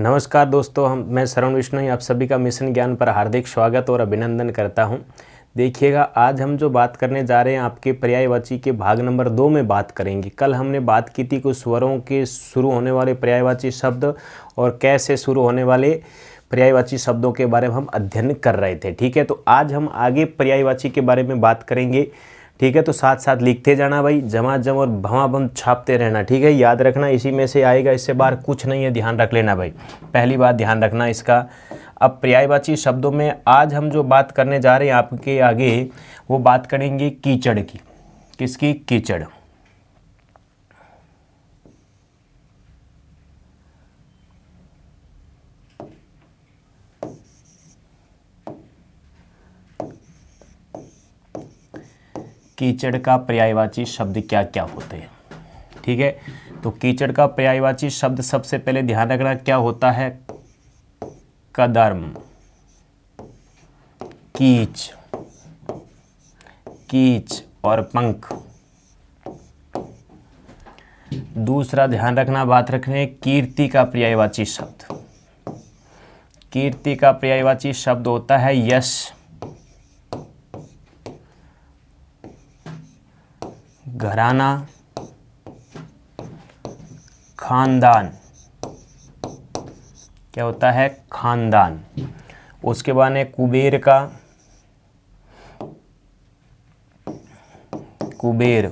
नमस्कार दोस्तों, मैं श्रवण विष्णु आप सभी का मिशन ज्ञान पर हार्दिक स्वागत और अभिनंदन करता हूं। देखिएगा, आज हम जो बात करने जा रहे हैं आपके पर्यायवाची के भाग नंबर 2 में बात करेंगे। कल हमने बात की थी कुछ स्वरों के शुरू होने वाले पर्यायवाची शब्द और कैसे शुरू होने वाले पर्यायवाची शब्दों के बारे में हम अध्ययन कर रहे थे। ठीक है, तो आज हम आगे पर्यायवाची के बारे में बात करेंगे। ठीक है, तो साथ साथ लिखते जाना भाई, झमाझम और भमाभम छापते रहना। ठीक है, याद रखना इसी में से आएगा, इससे बाहर कुछ नहीं है, ध्यान रख लेना भाई। पहली बात ध्यान रखना इसका। अब पर्यायवाची शब्दों में आज हम जो बात करने जा रहे हैं आपके आगे, वो बात करेंगे कीचड़ की। किसकी? कीचड़। कीचड़ का पर्यायवाची शब्द क्या क्या होते हैं? ठीक है, तो कीचड़ का पर्यायवाची शब्द सबसे पहले ध्यान रखना क्या होता है। कदर्म, कीच, कीच और पंख। दूसरा ध्यान रखना, बात रखने कीर्ति का पर्यायवाची शब्द। कीर्ति का पर्यायवाची शब्द होता है यश, घराना, खानदान। क्या होता है? खानदान। उसके बाद है कुबेर का, कुबेर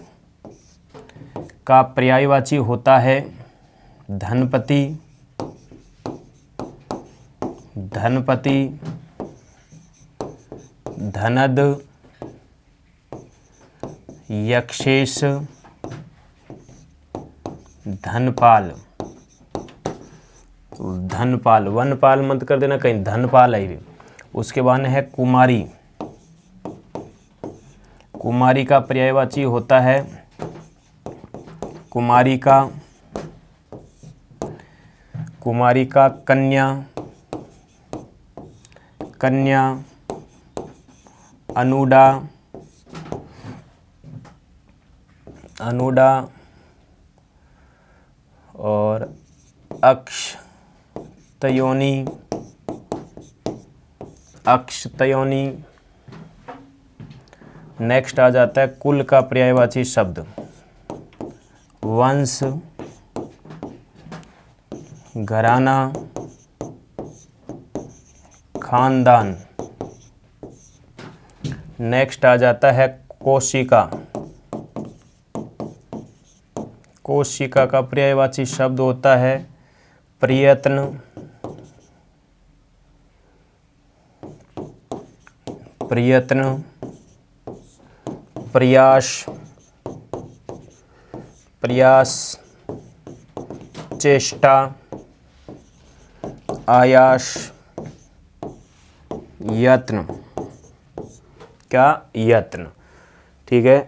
का पर्यायवाची होता है धनपति, धनपति, धनद, यक्षेश, धनपाल। धनपाल, वनपाल मत कर देना कहीं, धनपाल है। उसके बाद है कुमारी। कुमारी का पर्यायवाची होता है कुमारी का, कुमारी का कन्या, कन्या, अनुडा, अनुडा और अक्षतयोनी, अक्षतयोनी। नेक्स्ट आ जाता है कुल का पर्यायवाची शब्द वंश, घराना, खानदान। नेक्स्ट आ जाता है कोशिका। कोशिका का पर्यायवाची शब्द होता है प्रयत्न, प्रयत्न, प्रयास, प्रयास, चेष्टा, आयास, यत्न। क्या? यत्न। ठीक है,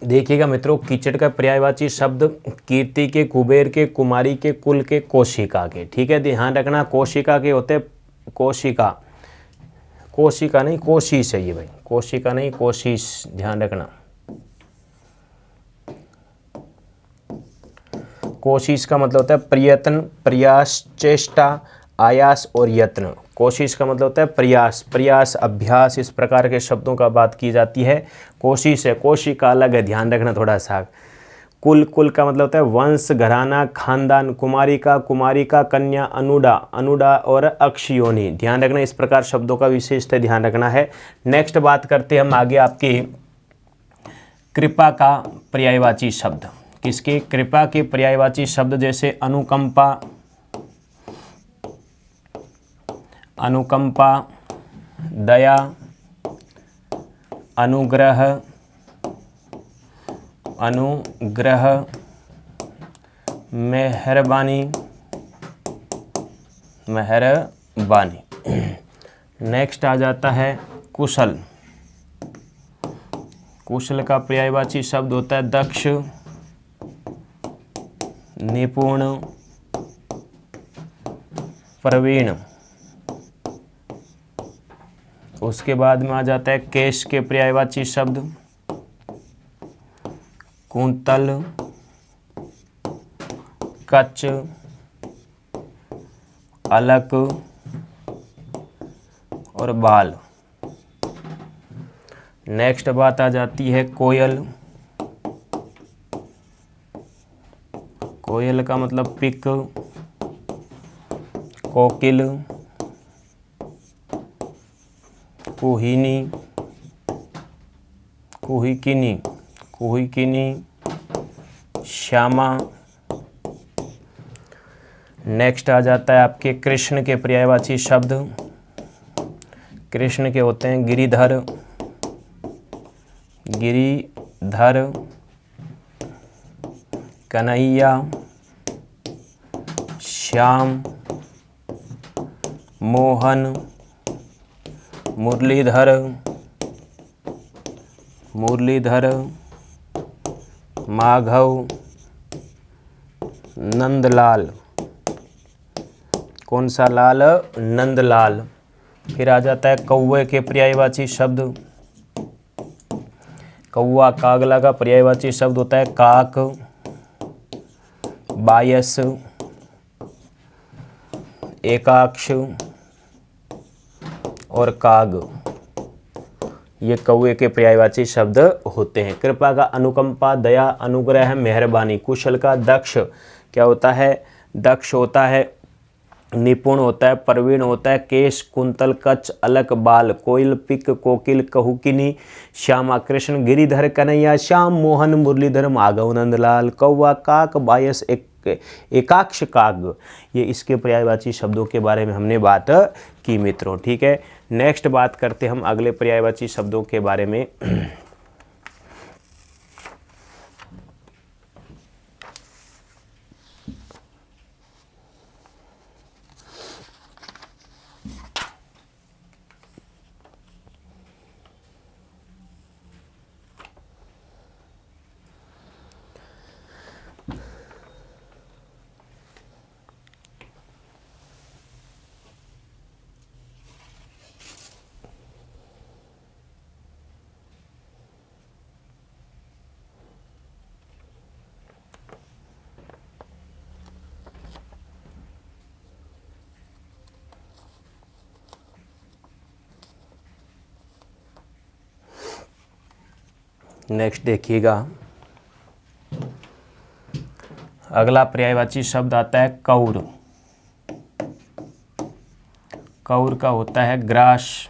देखिएगा मित्रों, कीचड़ का पर्यायवाची शब्द कीर्ति के, कुबेर के, कुमारी के, कुल के, कोशिका के। ठीक है, ध्यान रखना कोशिका के होते कोशिका, कोशिका नहीं कोशिश है ये भाई, कोशिका नहीं कोशिश, ध्यान रखना। कोशिश का मतलब होता है प्रयत्न, प्रयास, चेष्टा, आयास और यत्न। कोशिश का मतलब होता है प्रयास, प्रयास, अभ्यास, इस प्रकार के शब्दों का बात की जाती है। कोशिश है, कोशिका अलग है, ध्यान रखना थोड़ा सा। कुल, कुल का मतलब होता है वंश, घराना, खानदान। कुमारी का, कुमारी का, कन्या, अनुडा, अनुडा और अक्षयोनी। ध्यान रखना, इस प्रकार शब्दों का विशेषतः ध्यान रखना है। नेक्स्ट बात करते हैं हम आगे आपके कृपा का पर्यायवाची शब्द। किसके? कृपा के पर्यायवाची शब्द जैसे अनुकंपा, अनुकंपा, दया, अनुग्रह, अनुग्रह, मेहरबानी, बानी। नेक्स्ट आ जाता है कुशल। कुशल का पर्यायवाची शब्द होता है दक्ष, निपुण, प्रवीण। उसके बाद में आ जाता है केश के पर्यायवाची शब्द कुंतल, कच, अलक और बाल। नेक्स्ट बात आ जाती है कोयल। कोयल का मतलब पिक, कोकिल, कुहिनी, कुहिकिनी, कुहिकिनी, श्यामा। नेक्स्ट आ जाता है आपके कृष्ण के पर्यायवाची शब्द। कृष्ण के होते हैं गिरिधर, गिरिधर, कन्हैया, श्याम, मोहन, मुरलीधर, मुरलीधर, माधव, नंदलाल। कौन सा लाल? नंदलाल। फिर आ जाता है कौवे के पर्यायवाची शब्द। कौवा कागला का पर्यायवाची शब्द होता है काक, बायस, एकाक्ष और काग। ये कौवे के पर्यायवाची शब्द होते हैं। कृपा का अनुकंपा, दया, अनुग्रह, मेहरबानी। कुशल का दक्ष क्या होता है? दक्ष होता है, निपुण होता है, प्रवीण होता है, केश, कुंतल, कच्छ, अलक, बाल। कोयल, पिक, कोकिल, कहुकिनी, श्यामा, कृष्ण, गिरिधर, कन्हैया, श्याम, मोहन, मुरलीधर, माधव, नंदलाल। कौवा, काक, बायस, एकाक्ष, काग। ये इसके पर्यायवाची शब्दों के बारे में हमने बात की मित्रों। ठीक है, नेक्स्ट बात करते हम अगले पर्यायवाची शब्दों के बारे में। नेक्स्ट देखिएगा, अगला पर्यायवाची शब्द आता है कौर। कौर का होता है ग्रास,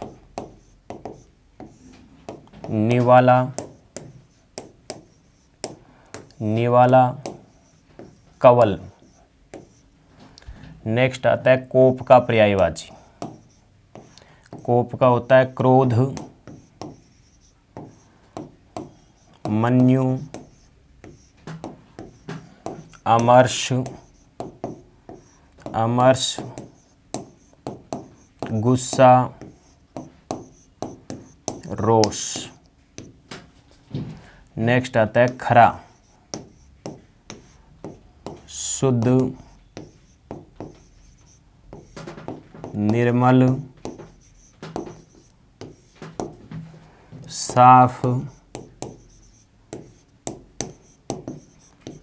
निवाला, निवाला, कवल। नेक्स्ट आता है कोप का पर्यायवाची। कोप का होता है क्रोध, मन्यु, अमर्ष, अमर्ष, गुस्सा, रोष। नेक्स्ट आता है खरा, शुद्ध, निर्मल, साफ,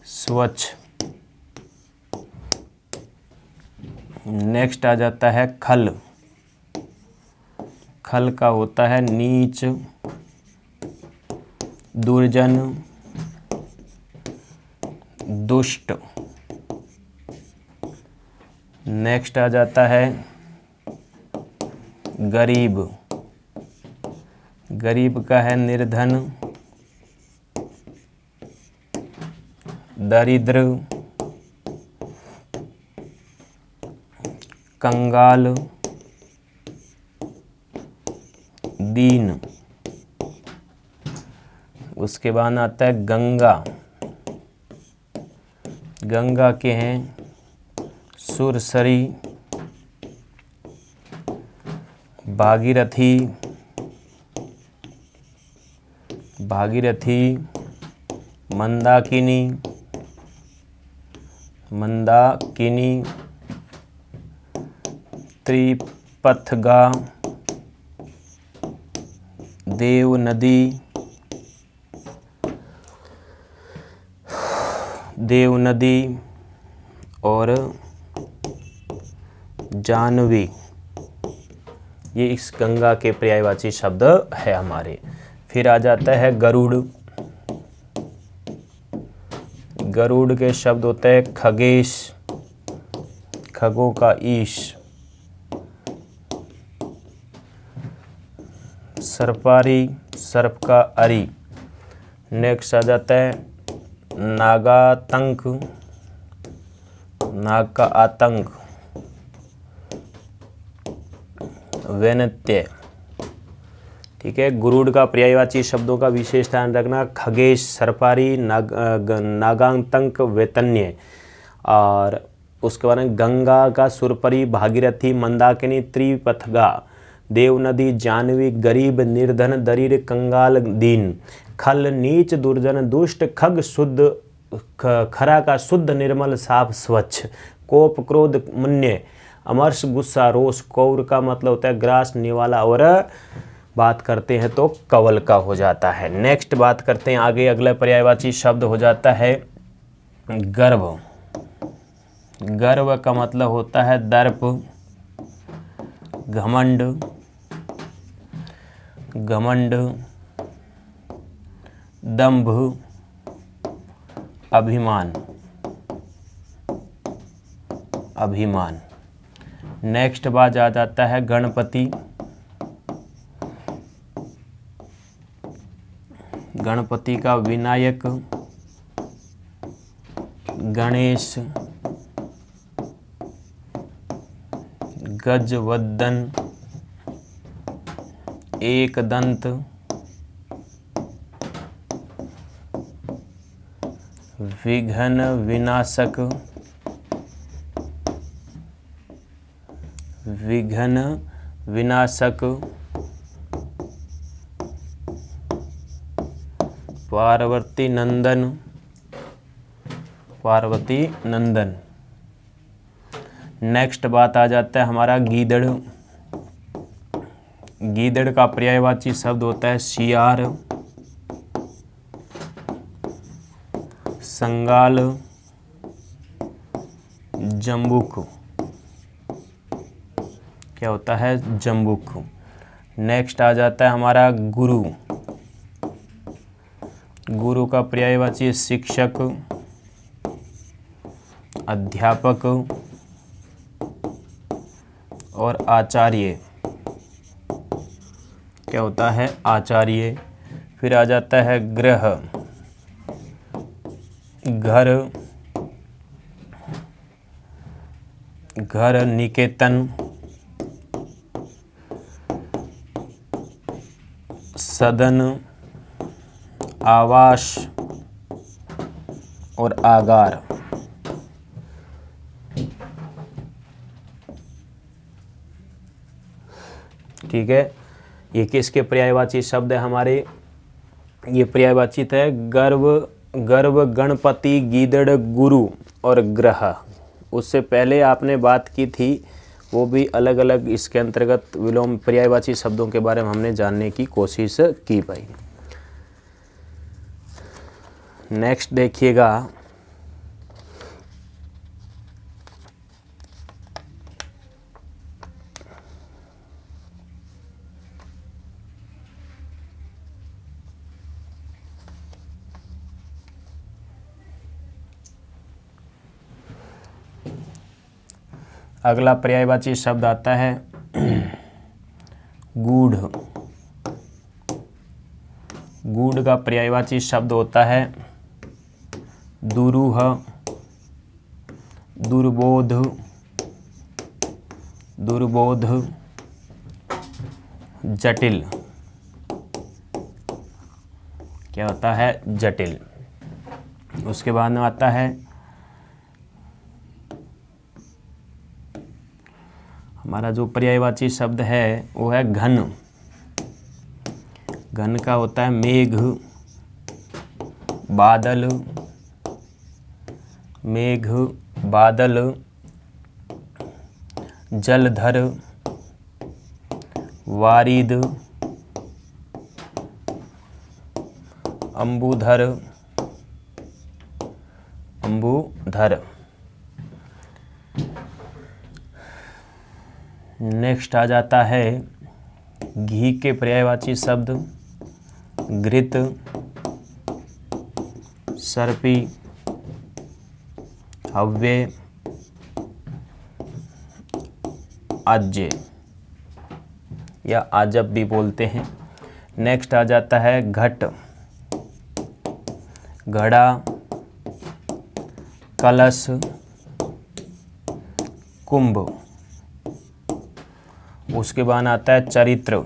स्वच्छ। नेक्स्ट आ जाता है खल। खल का होता है नीच, दुर्जन, दुष्ट। नेक्स्ट आ जाता है गरीब। गरीब का है निर्धन, दरिद्र, कंगाल, दीन। उसके बाद आता है गंगा। गंगा के हैं सुरसरी, भागीरथी, भागीरथी, मंदाकिनी, मंदाकिनी, त्रिपथगा, देव नदी, देव नदी और जानवी, ये इस गंगा के पर्यायवाची शब्द है हमारे। फिर आ जाता है गरुड़। गरुड़ के शब्द होते हैं खगेश, खगों का ईश, सर्पारी, सर्प का अरी। नेक्स्ट आ जाता है नागातंक, नाग का आतंक, वैनत्य। ठीक है, गुरुड़ का पर्यायवाची शब्दों का विशेष ध्यान रखना, खगेश, सर्पारी, नागातंक, वैतन्य। और उसके बाद में गंगा का सुरपरी, भागीरथी, मंदाकिनी, त्रिपथगा, देव नदी, जानवी, गरीब, निर्धन, दरिद्र, कंगाल, दीन, खल, नीच, दुर्जन, दुष्ट, खग, शुद्ध, खरा का शुद्ध, निर्मल, साफ, स्वच्छ, कोप, क्रोध, मन्य, अमर्ष, गुस्सा, रोष। कौर का मतलब होता है ग्रास, निवाला, और बात करते हैं तो कवल का हो जाता है। नेक्स्ट बात करते हैं आगे, अगला पर्यायवाची शब्द हो जाता है गर्व। गर्व का मतलब होता है दर्प, घमंड, घमंड, दंभ, अभिमान, अभिमान। नेक्स्ट बात आ जाता है गणपति। गणपति का विनायक, गणेश, गजवदन, एकदंत, विघ्न विनाशक, विघ्न विनाशक, पार्वती नंदन, पार्वती नंदन। नेक्स्ट बात आ जाता है हमारा गीदड़। गीदड़ का पर्यायवाची शब्द होता है सियार, संगाल, जम्बुक। क्या होता है? जम्बुक। नेक्स्ट आ जाता है हमारा गुरु। गुरु का पर्यायवाची शिक्षक, अध्यापक और आचार्य। क्या होता है? आचार्य। फिर आ जाता है ग्रह, घर, घर, निकेतन, सदन, आवास और आगार। ठीक है, ये किसके पर्यायवाची शब्द है हमारे? ये पर्यायवाची है गर्व, गर्व, गणपति, गीदड़, गुरु और ग्रह। उससे पहले आपने बात की थी, वो भी अलग अलग इसके अंतर्गत विलोम पर्यायवाची शब्दों के बारे में हमने जानने की कोशिश की भाई। नेक्स्ट देखिएगा, अगला पर्यायवाची शब्द आता है गूढ़। गूढ़ का पर्यायवाची शब्द होता है दुरूह, दुर्बोध, दुर्बोध, जटिल। क्या होता है? जटिल। उसके बाद में आता है हमारा जो पर्यायवाची शब्द है वो है घन। घन का होता है मेघ, बादल, मेघ, बादल, जलधर, वारिद, अंबुधर, अंबुधर। नेक्स्ट आ जाता है घी के पर्यायवाची शब्द घृत, सर्पी, हव्य, आज्य या आजब भी बोलते हैं। नेक्स्ट आ जाता है घट, घड़ा, कलश, कुंभ। उसके बाद आता है चरित्र।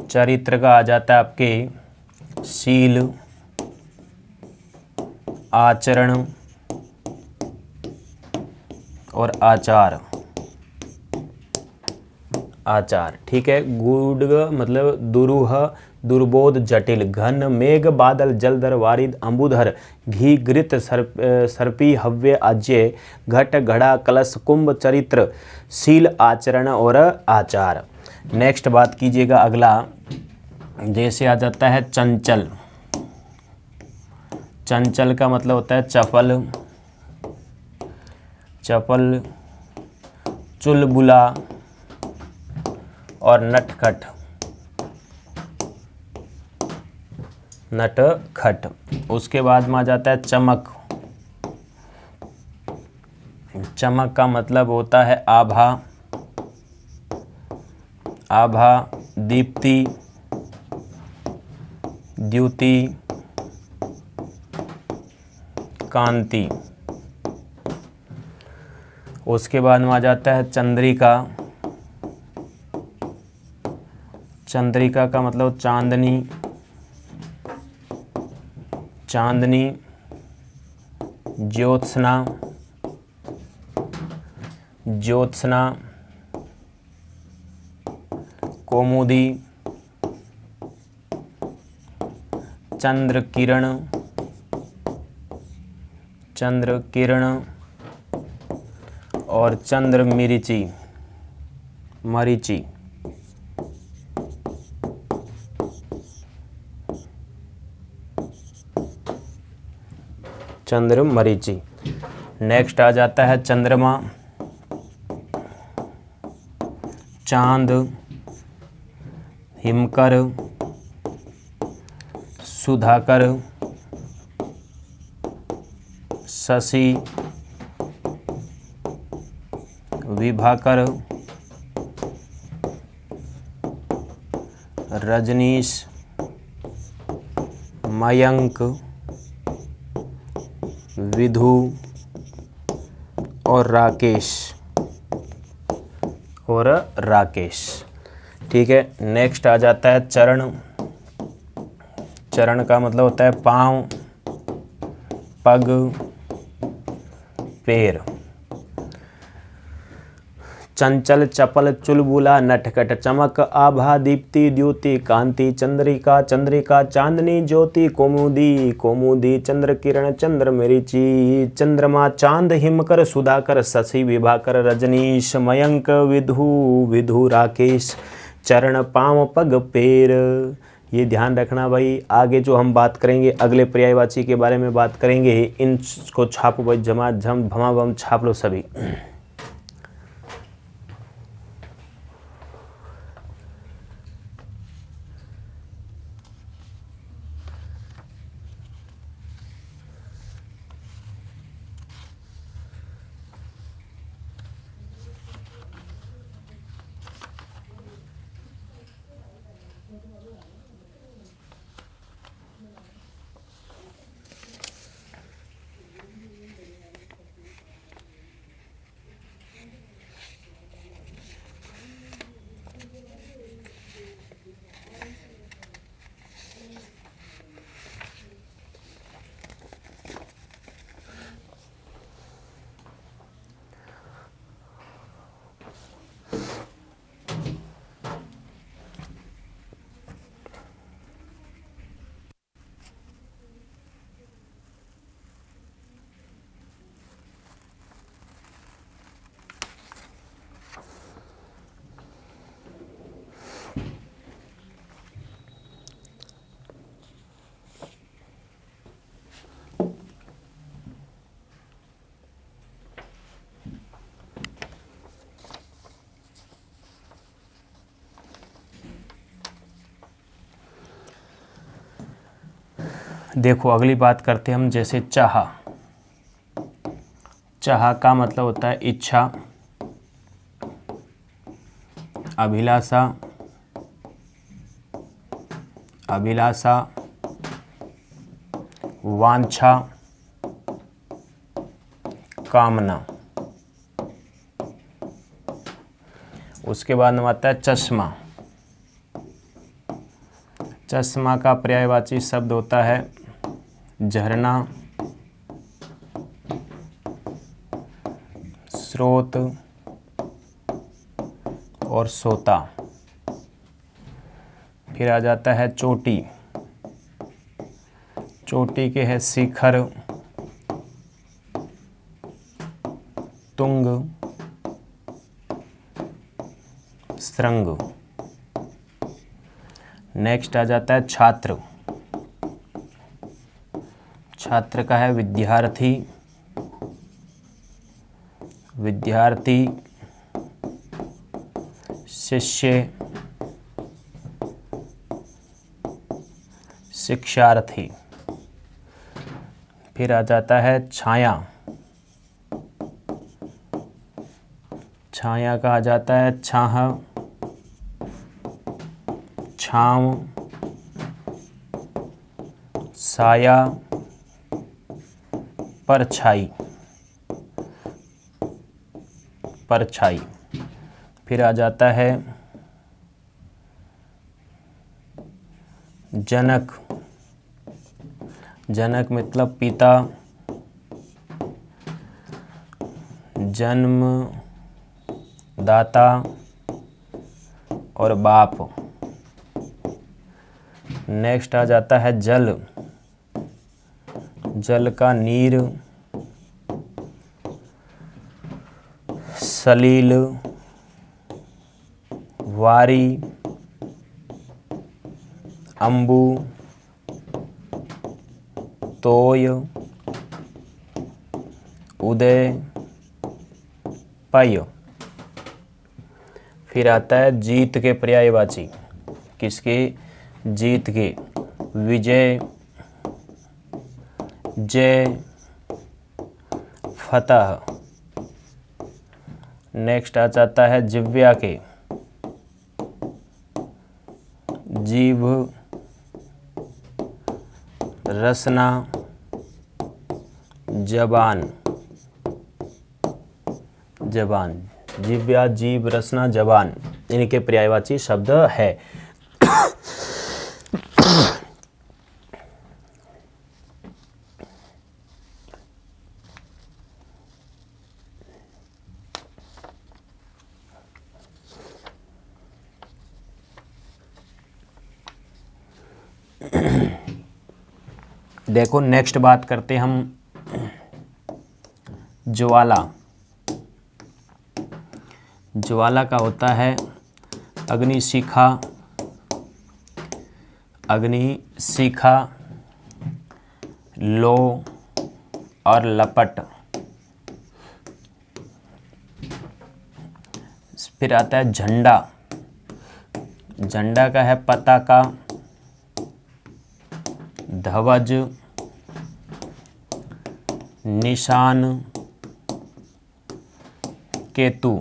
चरित्र का आ जाता है आपके शील, आचरण और आचार। आचार, ठीक है। गूढ़ मतलब दुरूह, दुर्बोध, जटिल। घन, मेघ, बादल, जलधर, वारिद, अंबुधर, घी, घृत, सर्पी, हव्य, आज्य, घट, घड़ा, कलश, कुंभ, चरित्र, शील, आचरण और आचार। नेक्स्ट बात कीजिएगा अगला, जैसे आ जाता है चंचल। चंचल का मतलब होता है चपल, चपल, चुलबुला और नटखट। नटखट। उसके बाद में आ जाता है चमक। चमक का मतलब होता है आभा, आभा, दीप्ति, द्युति, कांति। उसके बाद में आ जाता है चंद्रिका। चंद्रिका का मतलब चांदनी, चांदनी, ज्योत्सना, ज्योत्सना, कौमुदी, चंद्र किरण, चंद्र किरण और चंद्र मरीचि, मरीचि। चंद्र मरीचि। नेक्स्ट आ जाता है चंद्रमा, चांद, हिमकर, सुधाकर, शशि, विभाकर, रजनीश, मयंक, विधु और राकेश, और राकेश। ठीक है। नेक्स्ट आ जाता है चरण। चरण का मतलब होता है पाँव, पग, पैर। चंचल, चपल, चुलबुला, नटखट, चमक, आभा, दीप्ति, द्युति, कांति, चंद्रिका, चंद्रिका, चांदनी, ज्योति, कौमुदी, कौमुदी, चंद्र किरण, चंद्र मरीचि, चंद्रमा, चांद, हिमकर, सुधाकर, शशि, विभाकर, रजनीश, मयंक, विधु, विधु, राकेश। चरण, पाँव, पग, पैर। ये ध्यान रखना भाई। आगे जो हम बात करेंगे अगले पर्यायवाची के बारे में बात करेंगे, इनको छापो भाई, झमा झम भमा भम छाप लो सभी। देखो अगली बात करते हैं हम, जैसे चाह। चाह का मतलब होता है इच्छा, अभिलाषा, अभिलाषा, वांछा, कामना। उसके बाद में आता है चश्मा। चश्मा का पर्यायवाची शब्द होता है झरना, स्रोत और सोता। फिर आ जाता है चोटी। चोटी के है शिखर, तुंग, श्रृंग। नेक्स्ट आ जाता है छात्र। छात्र का है विद्यार्थी, विद्यार्थी, शिष्य, शिक्षार्थी। फिर आ जाता है छाया। छाया कहा जाता है छाह, छांव, साया, परछाई, परछाई। फिर आ जाता है जनक। जनक मतलब पिता, जन्म दाता और बाप। नेक्स्ट आ जाता है जल। जल का नीर, सलील, वारी, अम्बु, तोय, उदय, पय। फिर आता है जीत के पर्यायवाची। किसके? जीत के। विजय, जय, फतह। नेक्स्ट आ जाता है जिह्वा के। जीभ, रसना, जबान। जबान, जिह्वा, जीभ, रसना, जबान, इनके पर्यायवाची शब्द है। देखो नेक्स्ट बात करते हम ज्वाला। ज्वाला का होता है अग्निशिखा, अग्निशिखा, लो और लपट। फिर आता है झंडा। झंडा का है पताका, ध्वज, निशान, केतु।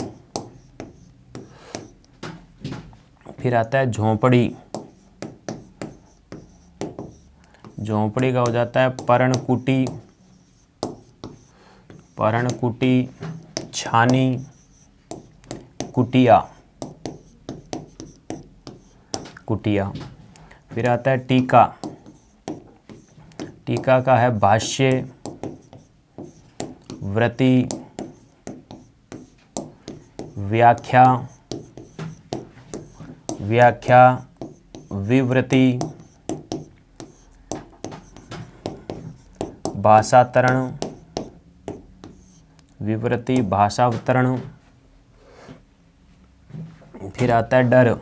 फिर आता है झोंपड़ी। झोंपड़ी का हो जाता है पर्णकुटी, पर्णकुटी, छानी, कुटिया, कुटिया। फिर आता है टीका। टीका का है भाष्य, व्रति, व्याख्या, व्याख्या, विवृति, भाषांतरण, विवृति, भाषांतरण। फिर आता है डर,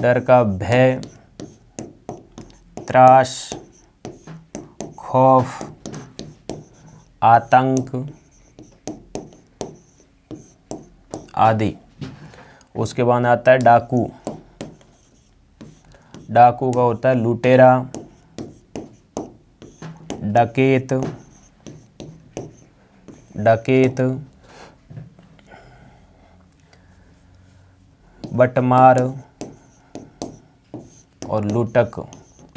डर का भय, त्रास, खौफ, आतंक आदि। उसके बाद आता है डाकू, डाकू का होता है लुटेरा, डकैत, डकैत, बटमार और लुटक,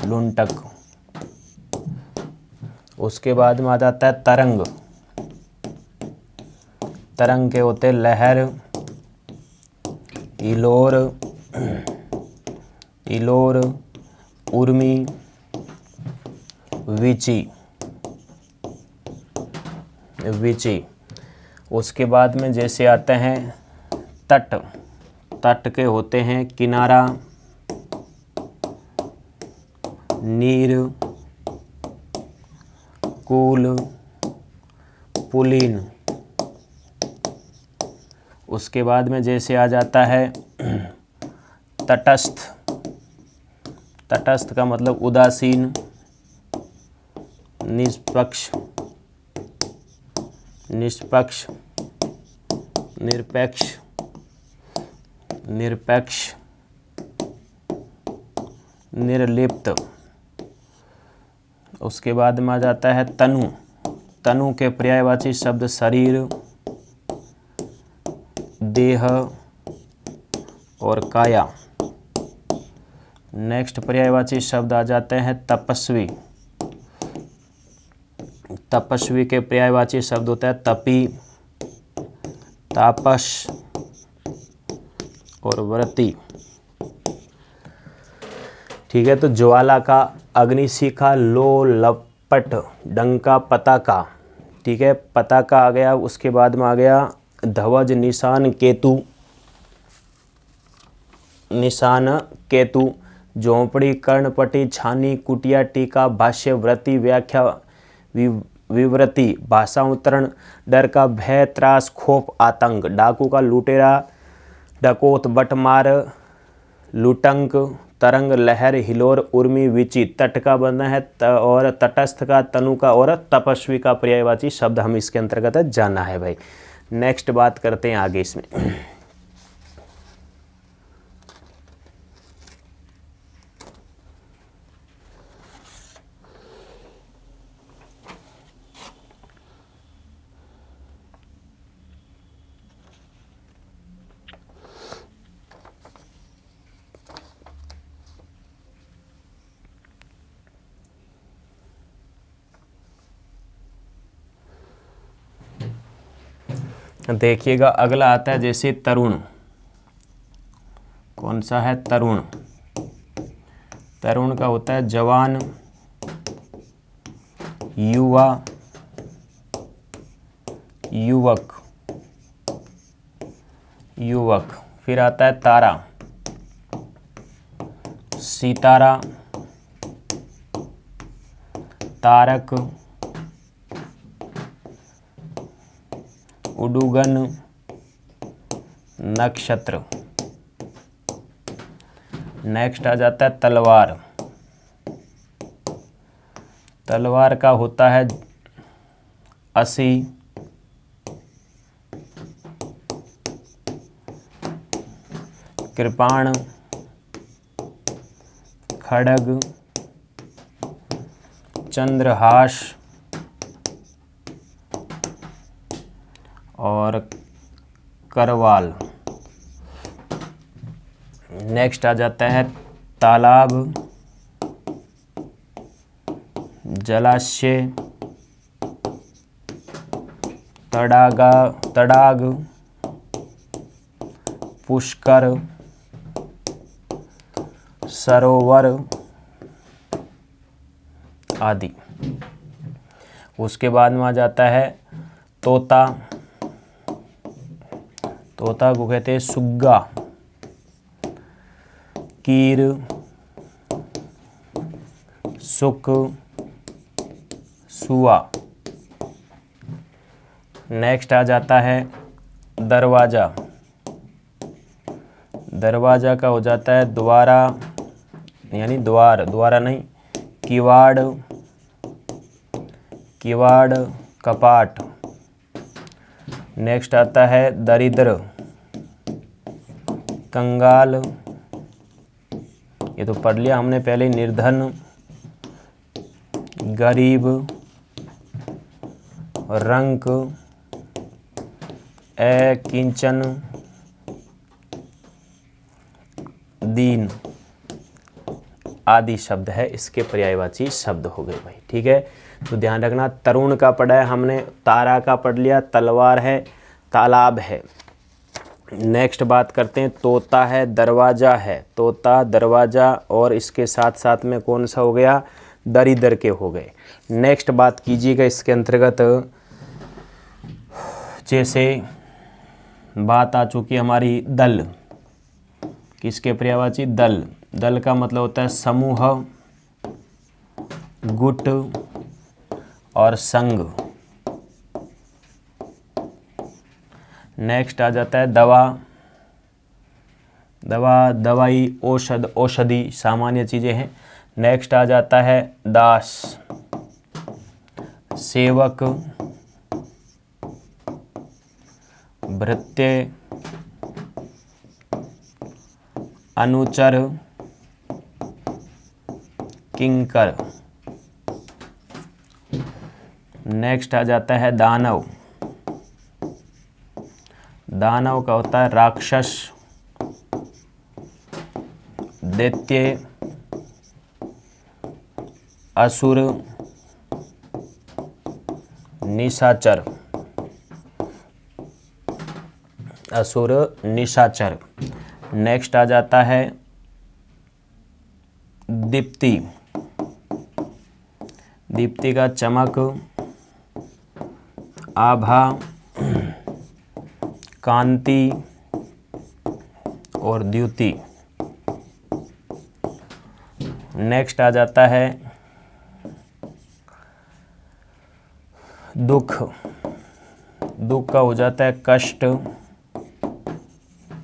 लुंटक। उसके बाद में आ जाता है तरंग, तरंग के होते लहर, इलोर, इलोर, उर्मी, विची, विची। उसके बाद में जैसे आते हैं तट, तट के होते हैं किनारा, नीर, कूल, पुलिन। उसके बाद में जैसे आ जाता है तटस्थ, तटस्थ का मतलब उदासीन, निष्पक्ष, निष्पक्ष, निरपेक्ष, निरपेक्ष, निर्लिप्त। उसके बाद में आ जाता है तनु, तनु के पर्यायवाची शब्द शरीर, देह और काया। नेक्स्ट पर्यायवाची शब्द आ जाते हैं तपस्वी, तपस्वी के पर्यायवाची शब्द होता है तपी, तापस और व्रती। ठीक है, तो ज्वाला का, अग्निशिखा, लो, लपट, डंका, पताका। ठीक है, पताका आ गया। उसके बाद में आ गया ध्वज, निशान, केतु, निशान, केतु, झोंपड़ी, कर्णपटी, छानी, कुटिया, टीका, भाष्य, व्रति, व्याख्या, विवृति, भाषांतरण, डर का भय, त्रास, खौफ, आतंक, डाकू का लुटेरा, डकोत, बटमार, लुटंक, तरंग, लहर, हिलोर, उर्मी, विची, तट का बना है और तटस्थ का, तनु का और तपस्वी का पर्यायवाची शब्द हम इसके अंतर्गत जाना है भाई। नेक्स्ट बात करते हैं आगे इसमें। देखिएगा अगला आता है जैसे तरुण। कौन सा है? तरुण। तरुण का होता है जवान, युवा, युवक, युवक। फिर आता है तारा, सितारा, तारक, उडुगन, नक्षत्र। नेक्स्ट आ जाता है तलवार। तलवार का होता है असी, कृपाण, खड्ग, चंद्रहास और करवाल। नेक्स्ट आ जाता है तालाब, जलाशय, तड़ाग, पुष्कर, सरोवर आदि। उसके बाद में आ जाता है तोता। तोता को कहते हैं सुग्गा, कीर, सुक, सुआ। नेक्स्ट आ जाता है दरवाजा। दरवाजा का हो जाता है द्वारा, यानी द्वार, द्वारा नहीं, किवाड़, किवाड़, कपाट। नेक्स्ट आता है दरिद्र, कंगाल, ये तो पढ़ लिया हमने पहले। निर्धन, गरीब, रंक, किंचन, दीन आदि शब्द है, इसके पर्यायवाची शब्द हो गए भाई। ठीक है, तो ध्यान रखना। तरुण का पढ़ा है हमने, तारा का पढ़ लिया, तलवार है, तालाब है। नेक्स्ट बात करते हैं, तोता है, दरवाजा है, तोता, दरवाजा, और इसके साथ साथ में कौन सा हो गया, दरिद्र के हो गए। नेक्स्ट बात कीजिएगा इसके अंतर्गत, जैसे बात आ चुकी हमारी दल, किसके पर्यायवाची, दल। दल का मतलब होता है समूह, गुट और संघ। नेक्स्ट आ जाता है दवा। दवा, दवाई, औषध, औषधि सामान्य चीजें हैं। नेक्स्ट आ जाता है दास, सेवक, भृत्य, अनुचर, किंकर। नेक्स्ट आ जाता है दानव। दानव का होता है राक्षस, दैत्य, असुर, निशाचर। असुर, निशाचर। नेक्स्ट आ जाता है दीप्ति। दीप्ति का चमक, आभा, कांति और द्युति। नेक्स्ट आ जाता है दुख। दुख का हो जाता है कष्ट,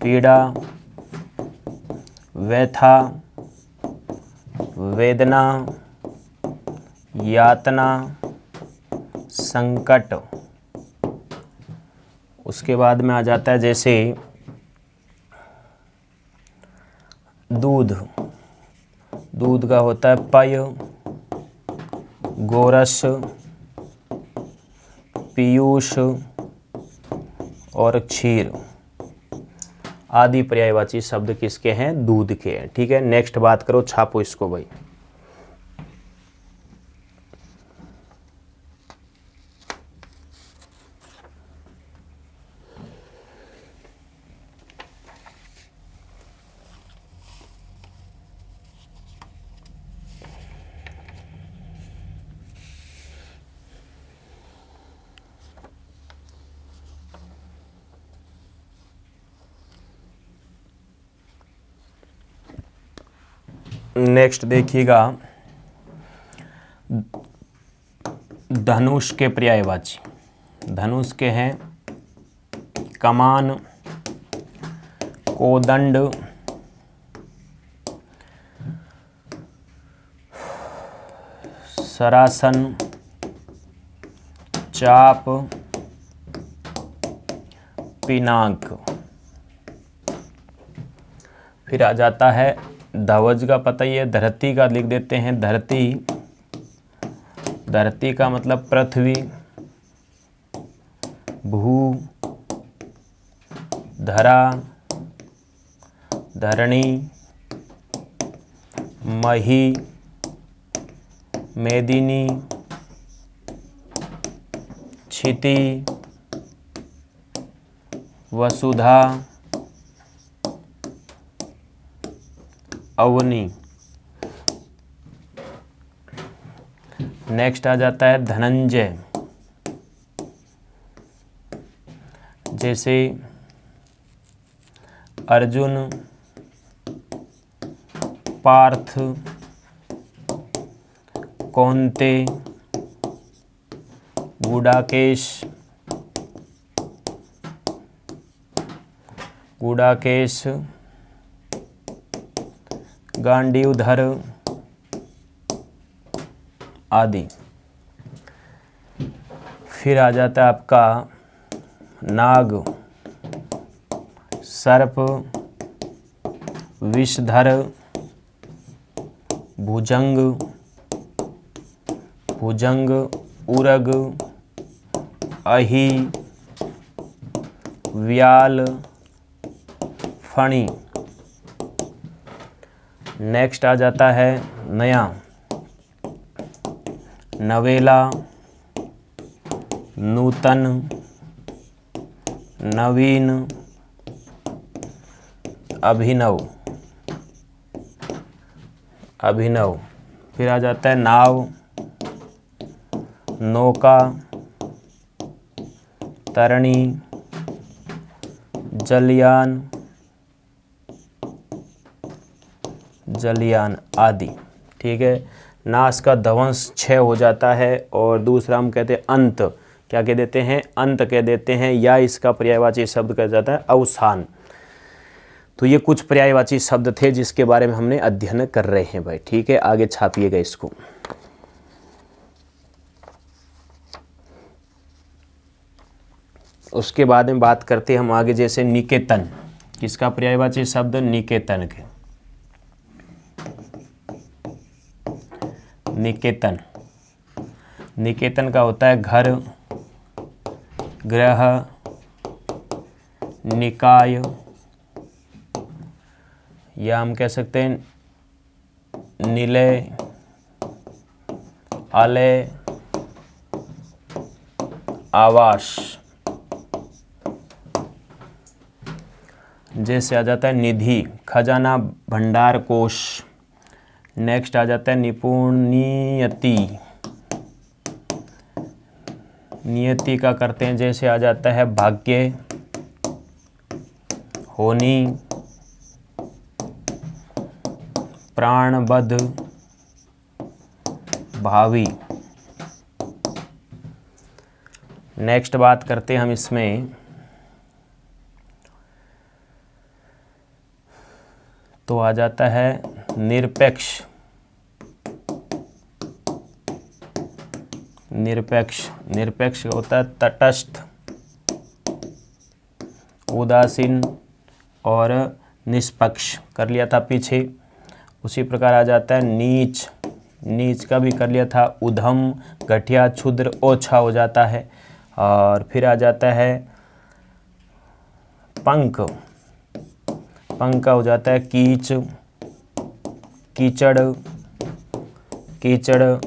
पीड़ा, व्यथा, वेदना, यातना, संकट। उसके बाद में आ जाता है जैसे दूध। दूध का होता है पय, गोरस, पीयूष और क्षीर आदि पर्यायवाची शब्द किसके हैं, दूध के हैं। ठीक है, नेक्स्ट बात करो, छापो इसको भाई। नेक्स्ट देखिएगा, धनुष के पर्यायवाची। धनुष के हैं कमान, कोदंड, सरासन, चाप, पिनाक। फिर आ जाता है ध्वज का, पता ही है, धरती का लिख देते हैं धरती। धरती का मतलब पृथ्वी, भू, धरा, धरणी, मही, मेदिनी, क्षिति, वसुधा, अवनी। नेक्स्ट आ जाता है धनंजय। जैसे अर्जुन, पार्थ, कौन्ते, गुडाकेश, गांडीवधर आदि। फिर आ जाता है आपका नाग, सर्प, विषधर, भुजंग, उरग, अहि, व्याल, फणी। नेक्स्ट आ जाता है नया, नवेला, नूतन, नवीन, अभिनव। फिर आ जाता है नाव, नौका, तरणी, जलयान आदि। ठीक है। नाश का ध्वंस 6 हो जाता है। और दूसरा हम कहते हैं अंत। क्या कह देते हैं? अंत कह देते हैं, या इसका पर्यायवाची शब्द कहा जाता है अवसान। तो ये कुछ पर्यायवाची शब्द थे जिसके बारे में हमने अध्ययन कर रहे हैं भाई। ठीक है, आगे छापिएगा इसको। उसके बाद में बात करते हैं हम आगे, जैसे निकेतन। किसका पर्यायवाची शब्द? निकेतन के। निकेतन का होता है घर, ग्रह, निकाय, या हम कह सकते हैं निलय, आलय, आवास। जैसे आ जाता है निधि, खजाना, भंडार, कोष। नेक्स्ट आ जाता है निपुणियति। नियति का करते हैं, जैसे आ जाता है भाग्य, होनी, प्राणबद्ध, भावी। नेक्स्ट बात करते हैं हम इसमें, तो आ जाता है निरपेक्ष। निरपेक्ष होता है तटस्थ, उदासीन और निष्पक्ष। कर लिया था पीछे। उसी प्रकार आ जाता है नीच। नीच का भी कर लिया था। उधम, घटिया, क्षुद्र, ओछा हो जाता है। और फिर आ जाता है पंक। पंक का हो जाता है कीच, कीचड़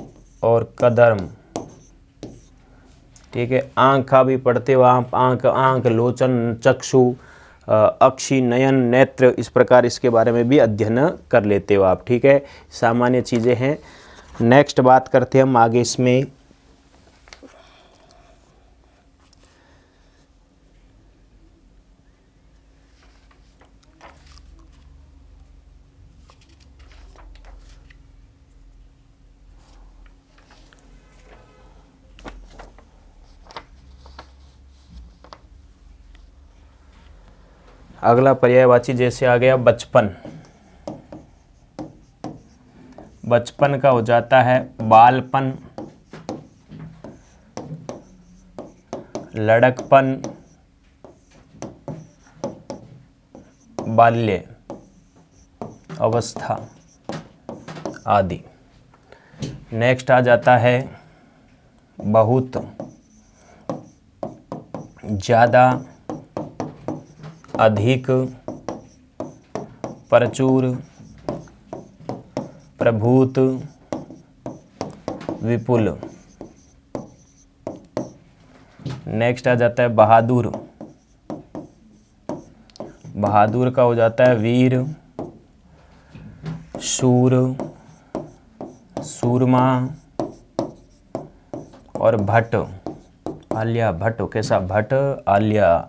और कदर्म। ठीक है। आँख का भी पढ़ते हो आप। आँख, लोचन, चक्षु, अक्षि, नयन, नेत्र। इस प्रकार इसके बारे में भी अध्ययन कर लेते हो आप। ठीक है, सामान्य चीज़ें हैं। नेक्स्ट बात करते हैं हम आगे इसमें, अगला पर्यायवाची जैसे आ गया बचपन। बचपन का हो जाता है बालपन, लड़कपन, बाल्य अवस्था आदि। नेक्स्ट आ जाता है बहुत, ज़्यादा, अधिक, प्रचुर, प्रभूत, विपुल। नेक्स्ट आ जाता है बहादुर। बहादुर का हो जाता है वीर, शूर, सूरमा और भट्ट। आल्या भट्ट, कैसा भट्ट, आल्या।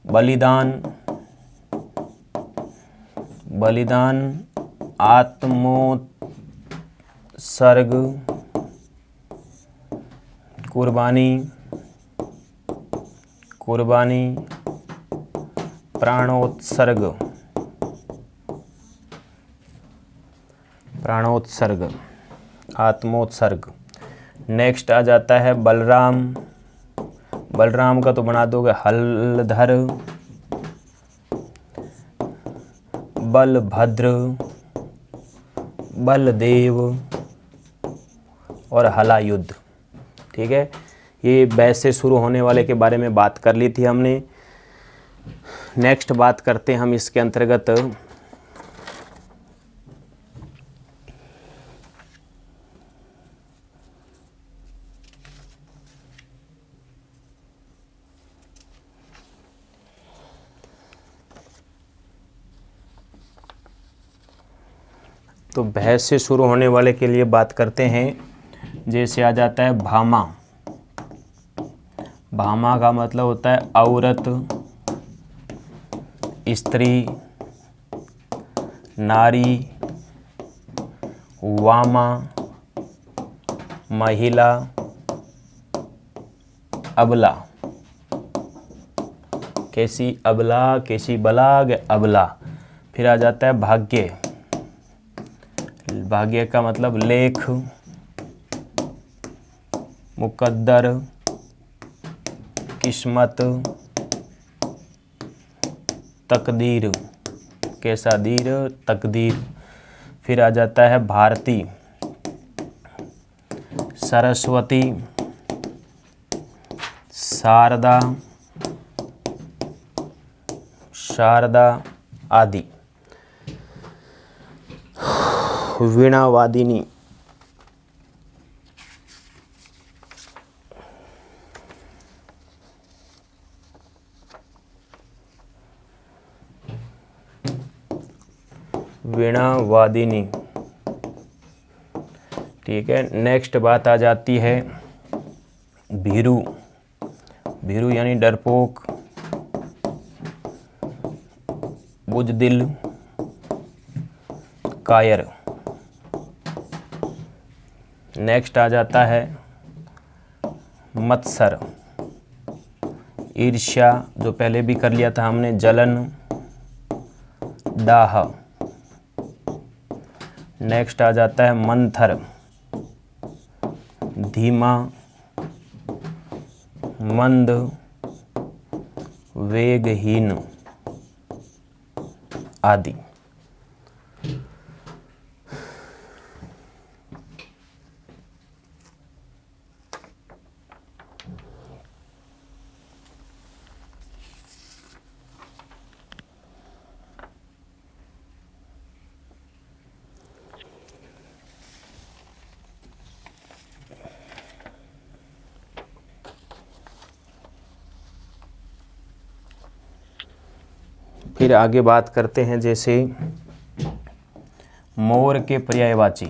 बलिदान, आत्मोत्सर्ग, कुर्बानी, कुर्बानी, प्राणोत्सर्ग, प्राणोत्सर्ग, आत्मोत्सर्ग। नेक्स्ट आ जाता है बलराम। बलराम का तो बना दोगे हलधर, बलभद्र, बलदेव और हलायुद्ध। ठीक है, ये बैस से शुरू होने वाले के बारे में बात कर ली थी हमने। नेक्स्ट बात करते हैं हम इसके अंतर्गत तो भैंस से शुरू होने वाले के लिए बात करते हैं। जैसे आ जाता है भामा। भामा का मतलब होता है औरत, स्त्री, नारी, वामा, महिला, अबला। कैसी अबला, कैसी बलाग, अबला। फिर आ जाता है भाग्य। भाग्य का मतलब लेख, मुकद्दर, किस्मत, तकदीर, कैसा दीर, तकदीर। फिर आ जाता है भारती, सरस्वती, शारदा, शारदा आदि। वीणावादिनी, वीणावादिनी। ठीक है, नेक्स्ट बात आ जाती है भीरू। भीरू यानी डरपोक, बुजदिल, कायर। नेक्स्ट आ जाता है मत्सर, ईर्ष्या, जो पहले भी कर लिया था हमने, जलन, डाह। नेक्स्ट आ जाता है मंथर, धीमा, मंद, वेगहीन आदि। फिर आगे बात करते हैं जैसे मोर के पर्यायवाची।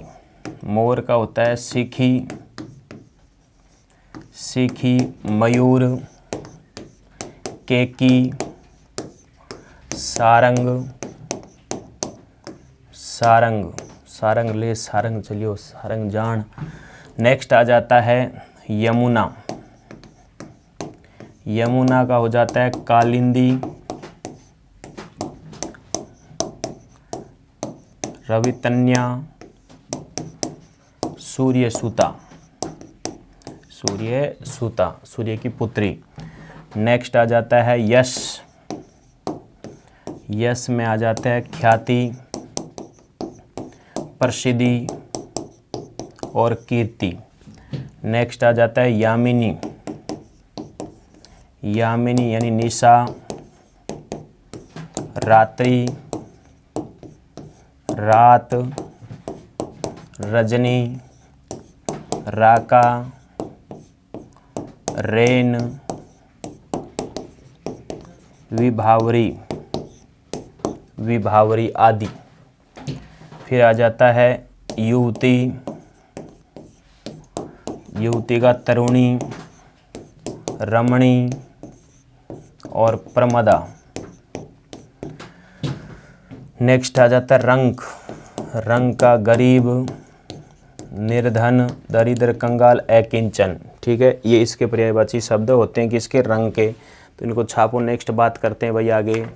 मोर का होता है सीखी, सीखी, मयूर, केकी, सारंग, सारंग, सारंग ले सारंग चलियो सारंग जान। नेक्स्ट आ जाता है यमुना। यमुना का हो जाता है कालिंदी, रवितन्या, सूर्यसुता, सूर्यसुता, सूर्य की पुत्री। नेक्स्ट आ जाता है यश। यश में आ जाता है ख्याति, प्रसिद्धि और कीर्ति। नेक्स्ट आ जाता है यामिनी। यामिनी यानी निशा, रात्रि, रात, रजनी, राका, रेन, विभावरी, विभावरी आदि। फिर आ जाता है युवती। युवती का तरुणी, रमणी और प्रमदा। नेक्स्ट आ जाता है रंक। रंग का गरीब, निर्धन, दरिद्र, कंगाल, अकिंचन। ठीक है, ये इसके पर्यायवाची शब्द होते हैं किसके? रंग के। तो इनको छापो। नेक्स्ट बात करते हैं भाई आगे।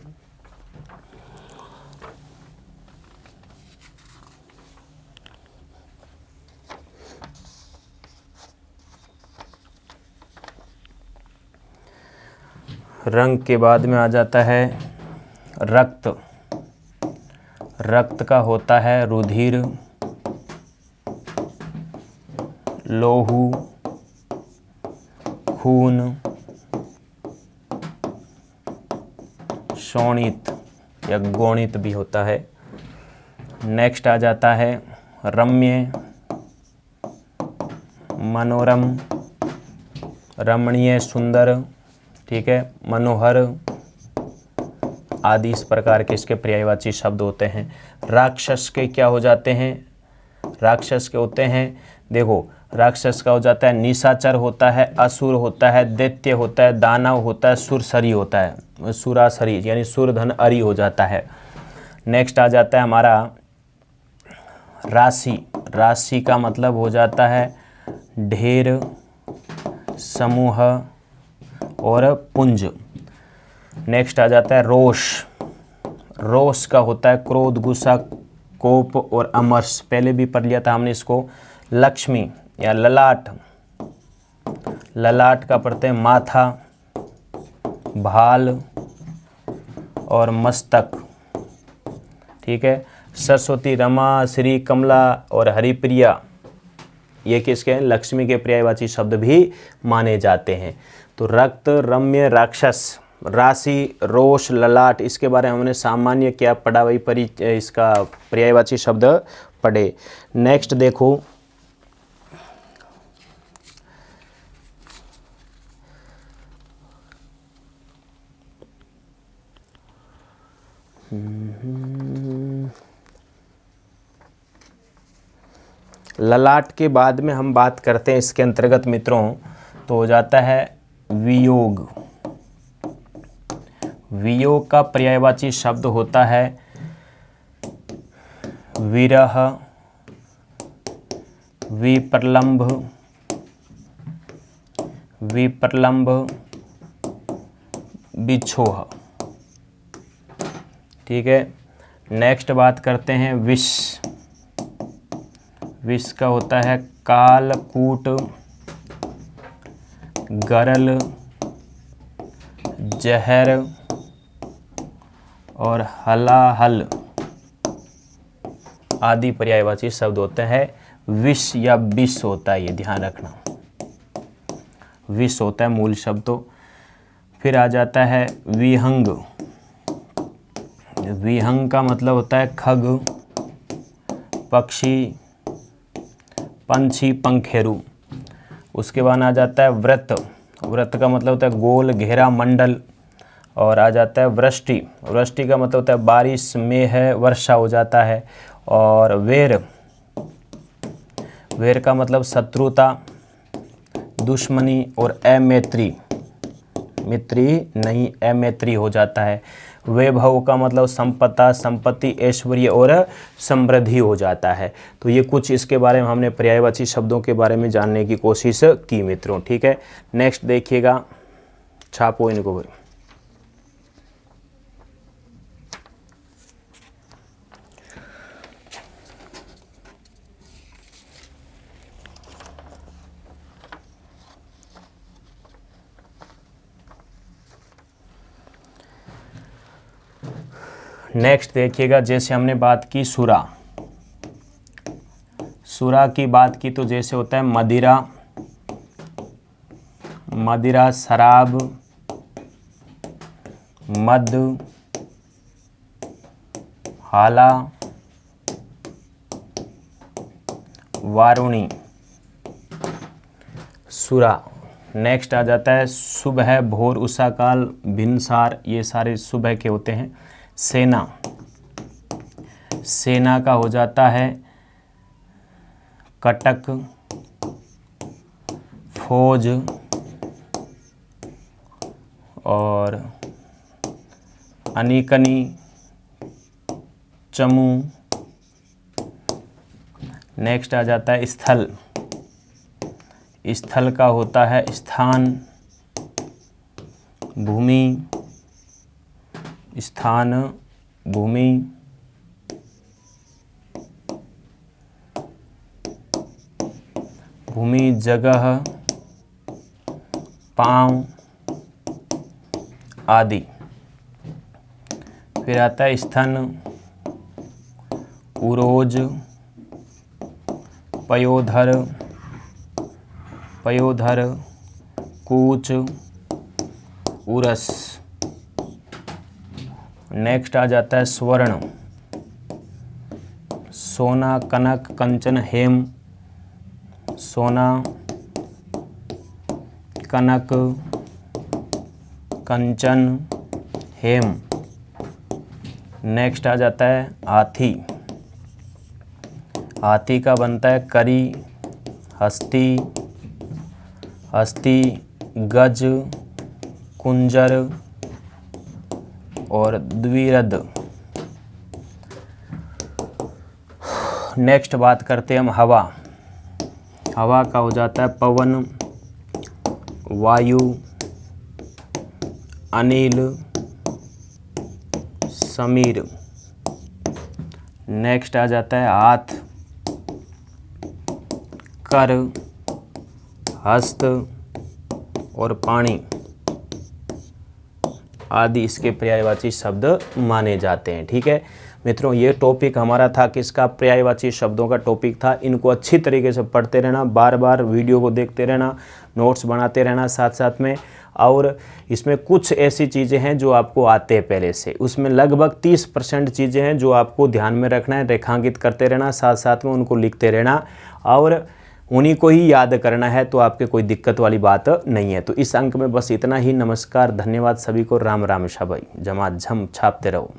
रंग के बाद में आ जाता है रक्त। रक्त का होता है रुधिर, लोहू, खून, शोणित या गोणित भी होता है। नेक्स्ट आ जाता है रम्य, मनोरम, रमणीय, सुंदर, ठीक है, मनोहर आदि इस प्रकार के इसके पर्यायवाची शब्द होते हैं। राक्षस के क्या हो जाते हैं? राक्षस के होते हैं, देखो, राक्षस का हो जाता है निशाचर होता है, असुर होता है, दैत्य होता है, दानव होता है, सुरसरी होता है, सुरासरी यानी सुरधन अरि हो जाता है। नेक्स्ट आ जाता है हमारा राशि। राशि का मतलब हो जाता है ढेर, समूह और पुंज। नेक्स्ट आ जाता है रोष। रोष का होता है क्रोध, गुस्सा, कोप और अमर्ष। पहले भी पढ़ लिया था हमने इसको। लक्ष्मी या ललाट। ललाट का पढ़ते हैं माथा, भाल और मस्तक। ठीक है। सरस्वती, रमा, श्री, कमला और हरिप्रिया ये किसके हैं? लक्ष्मी के पर्यायवाची शब्द भी माने जाते हैं। तो रक्त, रम्य, राक्षस, राशि, रोष, ललाट, इसके बारे में हमने सामान्य क्या पढ़ा वही इसका पर्यायवाची शब्द पढ़े। नेक्स्ट देखो, ललाट के बाद में हम बात करते हैं इसके अंतर्गत मित्रों, तो हो जाता है वियोग। वियोग का पर्यायवाची शब्द होता है विरह, विप्रलंभ, विप्रलंभ, विछोह। ठीक है। नेक्स्ट बात करते हैं विष। विष का होता है कालकूट, गरल, जहर और हलाहल आदि पर्यायवाची शब्द होते हैं। विष या विष होता है, ये ध्यान रखना, विष होता है मूल शब्द। तो फिर आ जाता है विहंग। विहंग का मतलब होता है खग, पक्षी, पंछी, पंखेरु। उसके बाद आ जाता है व्रत। व्रत का मतलब होता है गोल, घेरा, मंडल। और आ जाता है वृष्टि। वृष्टि का मतलब होता है बारिश, मेघ, वर्षा हो जाता है। और वेर। वेर का मतलब शत्रुता, दुश्मनी और अमैत्री। मित्री नहीं, अमैत्री हो जाता है। वैभव का मतलब संपदा, संपत्ति, ऐश्वर्य और समृद्धि हो जाता है। तो ये कुछ इसके बारे में हमने पर्यायवाची शब्दों के बारे में जानने की कोशिश की मित्रों। ठीक है। नेक्स्ट देखिएगा, छापो इनको। नेक्स्ट देखिएगा, जैसे हमने बात की सुरा। सुरा की बात की तो जैसे होता है मदिरा, मदिरा, शराब, मद, हाला, वारुणी, सुरा। नेक्स्ट आ जाता है सुबह, भोर, उषा काल, भिनसार, ये सारे सुबह के होते हैं। सेना। सेना का हो जाता है कटक, फौज और अनिकनी, चमू, नेक्स्ट आ जाता है स्थल। स्थल का होता है स्थान, भूमि, स्थान, भूमि, भूमि, जगह, पांव आदि। फिर आता है स्तन, उरोज, पयोधर, पयोधर, कूच, उरस। नेक्स्ट आ जाता है स्वर्ण, सोना, कनक, कंचन, हेम, सोना, कनक, कंचन, हेम। नेक्स्ट आ जाता है हाथी। हाथी का बनता है करी, हस्ती, हस्ती, गज, कुंजर और द्विरद। नेक्स्ट बात करते हैं हम हवा। हवा का हो जाता है पवन, वायु, अनिल, समीर। नेक्स्ट आ जाता है हाथ, कर, हस्त और पानी आदि इसके पर्यायवाची शब्द माने जाते हैं। ठीक है मित्रों, ये टॉपिक हमारा था किसका, पर्यायवाची शब्दों का टॉपिक था। इनको अच्छी तरीके से पढ़ते रहना, बार बार वीडियो को देखते रहना, नोट्स बनाते रहना साथ साथ में। और इसमें कुछ ऐसी चीज़ें हैं जो आपको आते हैं पहले से, उसमें लगभग 30% चीज़ें हैं जो आपको ध्यान में रखना है, रेखांकित करते रहना, साथ साथ में उनको लिखते रहना और उन्हीं को ही याद करना है, तो आपके कोई दिक्कत वाली बात नहीं है। तो इस अंक में बस इतना ही। नमस्कार, धन्यवाद सभी को। राम राम शाबाई, झमाझम छापते रहो।